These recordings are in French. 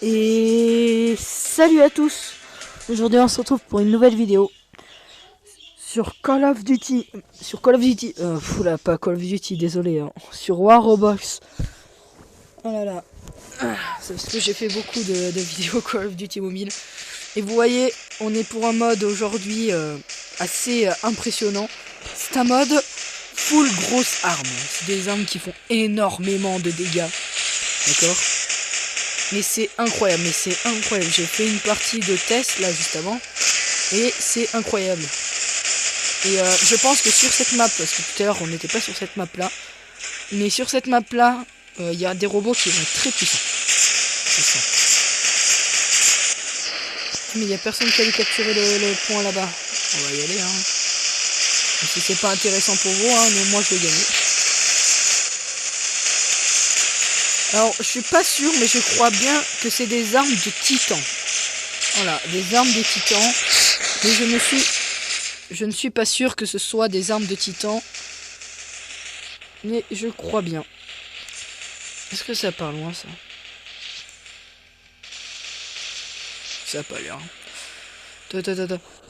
Et salut à tous. Aujourd'hui on se retrouve pour une nouvelle vidéo sur Call of Duty. Oula, pas Call of Duty, désolé, hein. Sur War Roblox. Oh là là. C'est parce que j'ai fait beaucoup de vidéos Call of Duty mobile. Et vous voyez, on est pour un mode aujourd'hui assez impressionnant. C'est un mode full grosse arme. C'est des armes qui font énormément de dégâts. D'accord ? Mais c'est incroyable, J'ai fait une partie de test là juste avant. Et c'est incroyable. Et je pense que sur cette map, parce que tout à l'heure on n'était pas sur cette map là. Mais sur cette map là, il y a des robots qui vont être très puissants. C'est ça. Mais il n'y a personne qui allait capturer le point là-bas. On va y aller, hein. Même si c'est pas intéressant pour vous, hein, mais moi je vais gagner. Alors, je suis pas sûr, mais je crois bien que c'est des armes de titan. Voilà, des armes de titan. Mais je ne suis pas sûr que ce soit des armes de titan. Mais je crois bien. Est-ce que ça part loin, ça? Ça a pas l'air. Parce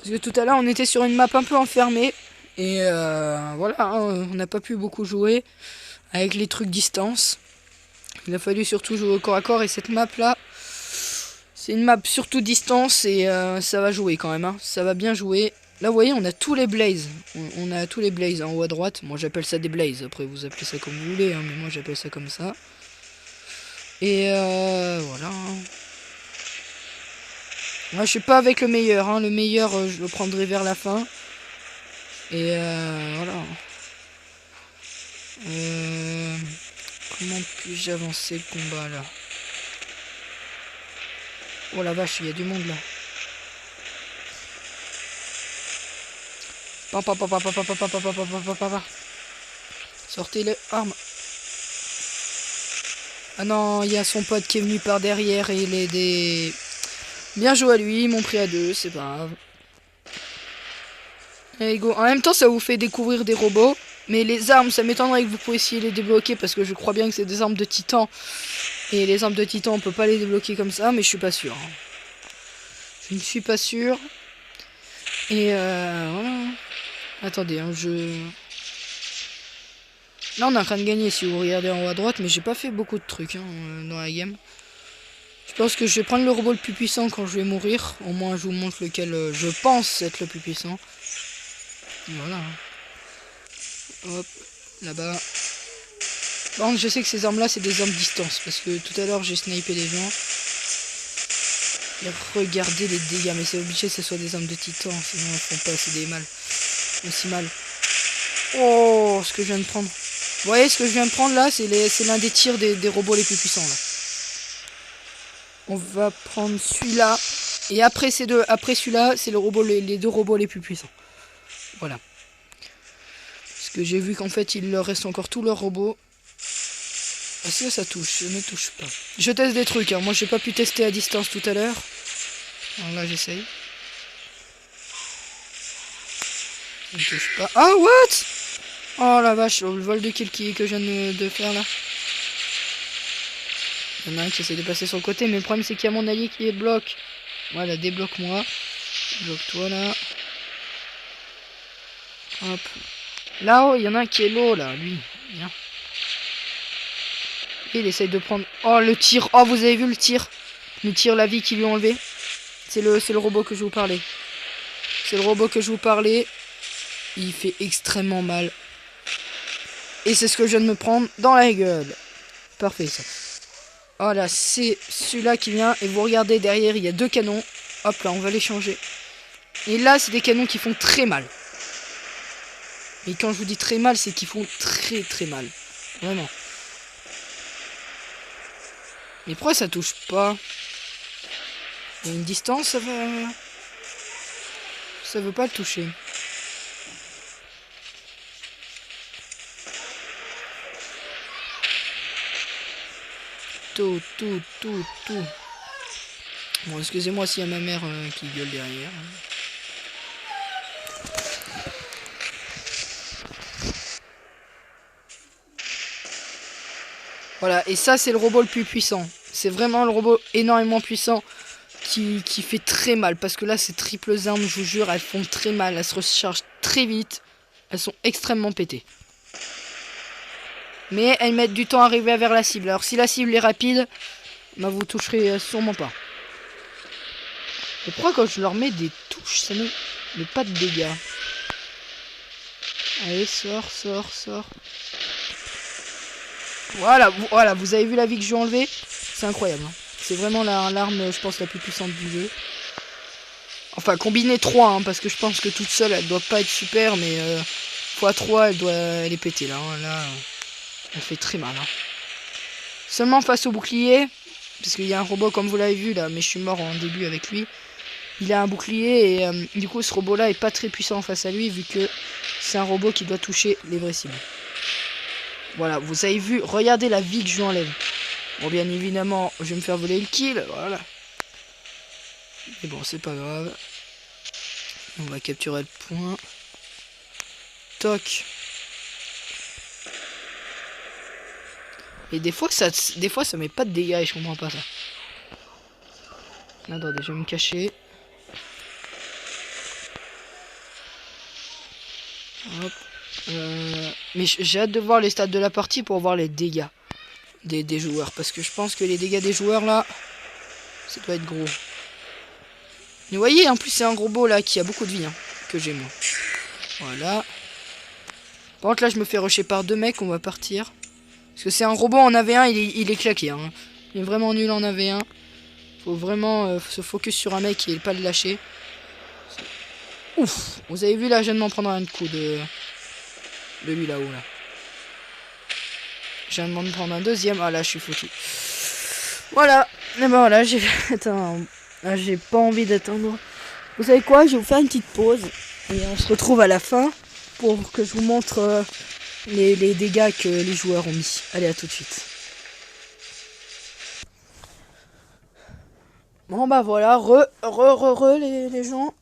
que tout à l'heure, on était sur une map un peu enfermée. Et voilà, hein, on n'a pas pu beaucoup jouer avec les trucs distance. Il a fallu surtout jouer au corps à corps. Et cette map là, c'est une map surtout distance. Et ça va jouer quand même, hein. Ça va bien jouer. Là, vous voyez, on a tous les blazes. On a tous les blazes en haut à droite. Moi, j'appelle ça des blazes. Après, vous appelez ça comme vous voulez, hein, mais moi, j'appelle ça comme ça. Et voilà. Moi, je suis pas avec le meilleur, hein. Le meilleur, je le prendrai vers la fin. Et voilà. Comment puis-je avancer le combat là? Oh la vache, il y a du monde là. Sortez les armes. Ah non, il y a son pote qui est venu par derrière et il est des... Bien joué à lui, ils m'ont pris à deux, c'est pas grave. Allez go. En même temps, ça vous fait découvrir des robots. Mais les armes, ça m'étonnerait que vous puissiez les débloquer parce que je crois bien que c'est des armes de titan. Et les armes de titan, on peut pas les débloquer comme ça, mais je suis pas sûr. Je ne suis pas sûr. Et voilà. Attendez, hein, Là, on est en train de gagner si vous regardez en haut à droite, mais j'ai pas fait beaucoup de trucs, hein, dans la game. Je pense que je vais prendre le robot le plus puissant quand je vais mourir. Au moins, je vous montre lequel je pense être le plus puissant. Voilà. Hop, là-bas. Par contre, je sais que ces armes-là, c'est des armes distance. Parce que tout à l'heure, j'ai snipé des gens. Et regardez les dégâts. Mais c'est obligé que ce soit des armes de titan. Sinon, elles font pas aussi mal. Oh, ce que je viens de prendre. Vous voyez, ce que je viens de prendre là, c'est l'un des tirs des robots les plus puissants là. On va prendre celui-là. Et après celui-là, c'est les deux robots les plus puissants. Voilà. Parce que j'ai vu qu'en fait, il leur reste encore tous leurs robots. Est-ce que ça touche? Je ne touche pas. Je teste des trucs, hein. Moi, j'ai pas pu tester à distance tout à l'heure. Alors là, j'essaye. Je ne touche pas. Ah, what? Oh la vache, le vol de kill que je viens de faire là. Il y en a un qui essaie de passer sur le côté, mais le problème c'est qu'il y a mon allié qui est bloqué. Voilà, débloque-moi. Bloque-toi là. Hop. Là-haut, il y en a un qui est low là, lui. Viens. Et il essaye de prendre... Oh, le tir. Oh, vous avez vu le tir? Le tir, la vie qu'ils lui ont enlevé. C'est le robot que je vous parlais. C'est le robot que je vous parlais. Il fait extrêmement mal. Et c'est ce que je viens de me prendre dans la gueule. Parfait ça. Oh là, c'est celui-là qui vient. Et vous regardez derrière, il y a deux canons. Hop là, on va les changer. Et là, c'est des canons qui font très mal. Et quand je vous dis très mal, c'est qu'ils font très très mal. Vraiment. Mais pourquoi ça touche pas? Il y a une distance, ça va... Ça veut pas le toucher. Tout. Bon, excusez-moi s'il y a ma mère qui gueule derrière. Voilà, et ça c'est le robot le plus puissant. C'est vraiment le robot énormément puissant qui fait très mal. Parce que là, ces triples armes, je vous jure, elles font très mal. Elles se rechargent très vite. Elles sont extrêmement pétées. Mais elles mettent du temps à arriver vers la cible. Alors si la cible est rapide, bah, vous toucherez sûrement pas. Et pourquoi quand je leur mets des touches, ça ne met pas de dégâts? Allez, sors, sors, sors. Voilà, vous avez vu la vie que j'ai enlevée? C'est incroyable. Hein. C'est vraiment l'arme, je pense, la plus puissante du jeu. Enfin, combiner 3, hein, parce que je pense que toute seule, elle doit pas être super, mais x3, elle est pétée, là. Hein, là, elle fait très mal. Hein. Seulement face au bouclier, parce qu'il y a un robot, comme vous l'avez vu, là, mais je suis mort en début avec lui. Il a un bouclier, et du coup, ce robot-là est pas très puissant face à lui, vu que c'est un robot qui doit toucher les vraies cibles. Voilà, vous avez vu, regardez la vie que je lui enlève. Bon, bien évidemment, je vais me faire voler le kill, voilà. Mais bon, c'est pas grave. On va capturer le point. Toc. Et des fois, ça met pas de dégâts et je comprends pas ça. Attendez, je vais me cacher. Hop. Mais j'ai hâte de voir les stats de la partie pour voir les dégâts des joueurs. Parce que je pense que les dégâts des joueurs là, ça doit être gros. Mais vous voyez, en plus c'est un robot là qui a beaucoup de vie, hein, que j'ai moi. Voilà. Par contre là je me fais rusher par 2 mecs, on va partir. Parce que c'est un robot en AV1, il est claqué. Hein. Il est vraiment nul en AV1. Faut vraiment se focus sur un mec et pas le lâcher. Ouf, vous avez vu là, je viens de m'en prendre un coup de lui là-haut là. Je viens de m'en prendre un deuxième. Ah là, je suis foutu. Voilà. Et ben voilà, j'ai... Attends. Là, j'ai pas envie d'attendre. Vous savez quoi? Je vais vous faire une petite pause. Et on se retrouve à la fin pour que je vous montre les dégâts que les joueurs ont mis. Allez, à tout de suite. Bon bah voilà, les gens.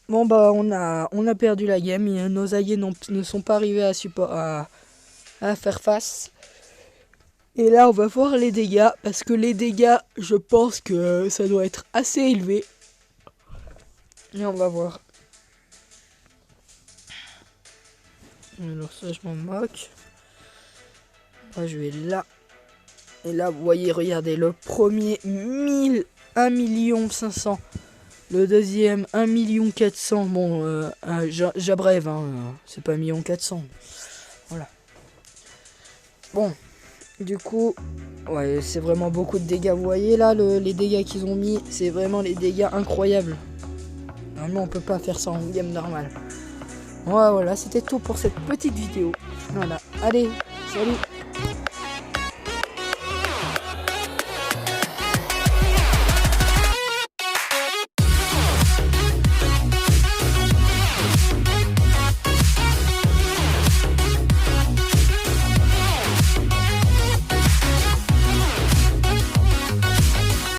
Bon bah on a perdu la game. Et nos alliés ne sont pas arrivés à faire face. Et là, on va voir les dégâts, parce que les dégâts, je pense que ça doit être assez élevé. Et on va voir. Alors ça, je m'en moque. Là, je vais là. Et là, vous voyez, regardez, le premier, 1 500 000. Le deuxième, 1 400 000. Bon, j'abrève, hein, c'est pas 1 400 000. Voilà. Bon. Du coup, ouais, c'est vraiment beaucoup de dégâts. Vous voyez là, les dégâts qu'ils ont mis, c'est vraiment les dégâts incroyables. Normalement, on peut pas faire ça en game normal. Ouais, voilà, c'était tout pour cette petite vidéo. Voilà, allez, salut.